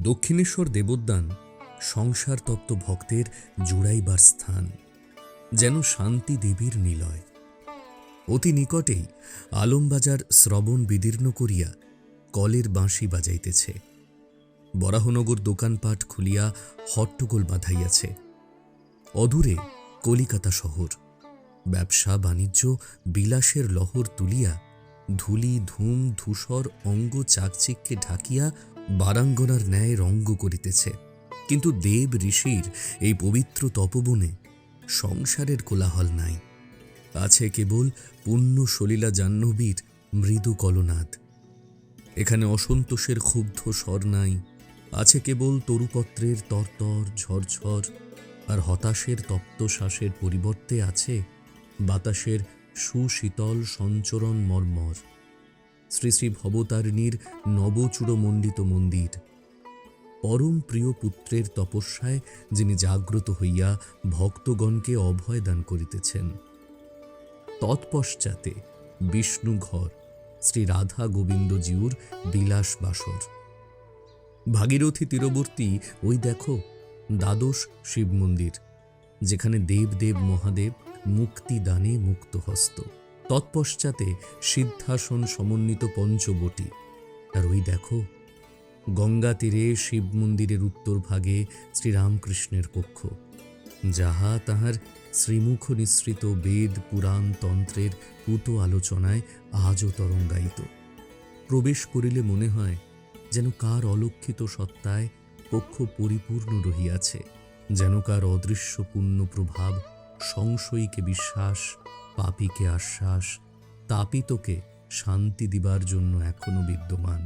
দক্ষিণেশ্বর দেবোদ্যান সংসার তত্ত্ব ভক্তের জুড়াইবার স্থান, যেন শান্তি দেবীর নিলয়। অতি নিকটেই আলমবাজার শ্রবণ বিদীর্ণ করিয়া কলের বাঁশি বাজাইতেছে। বরাহনগর দোকানপাট খুলিয়া হট্টগোল বাঁধাইয়াছে। অদূরে কলিকাতা শহর, ব্যবসা বাণিজ্য বিলাসের লহর তুলিয়া ধূলি ধূম ধূসর অঙ্গ চাকচিক্যে ঢাকিয়া বারাঙ্গনার ন্যায় রঙ্গ করিতেছে। কিন্তু দেব ঋষির এই পবিত্র তপবনে সংসারের কোলাহল নাই। আছে কেবল পুণ্য সলিলা জাহ্নবীর মৃদু কলনাদ। এখানে অসন্তোষের ক্ষুব্ধ স্বর নাই। আছে কেবল তরুপত্রের তরতর ঝরঝর, আর হতাশের তপ্ত শ্বাসের পরিবর্তে আছে বাতাসের সুশীতল সঞ্চরণ মর্মর। শ্রী শ্রী ভবতারিণীর নবচূড়মণ্ডিত মন্দির, পরম প্রিয় পুত্রের তপস্যায় যিনি জাগ্রত হইয়া ভক্তগণকে অভয় দান করিতেছেন। তৎপশ্চাতে বিষ্ণু ঘর, শ্রী রাধা গোবিন্দজিউর বিলাস বাসর। ভাগীরথী তীরবর্তী ওই দেখো দ্বাদশ শিব মন্দির, যেখানে দেবদেব মহাদেব মুক্তিদানে মুক্তহস্ত। তৎপশ্চাতে সিদ্ধাসন সমন্বিত পঞ্চবটী। আর ওই দেখো গঙ্গা তীরে শিব মন্দিরের উত্তর ভাগে শ্রীরামকৃষ্ণের কক্ষ, যাহা তাহার শ্রীমুখ নিঃসৃত বেদ পুরাণ তন্ত্রের পুত আলোচনায় আজও তরঙ্গায়িত। প্রবেশ করিলে মনে হয় যেন কার অলক্ষিত সত্তায় কক্ষ পরিপূর্ণ রহিয়াছে, যেন কার অদৃশ্য পুণ্য প্রভাব সংশয়ীকে বিশ্বাস, পাপীকে আশ্বাস, তাপিতকে শান্তি দিবার জন্য এখনো বিদ্যমান।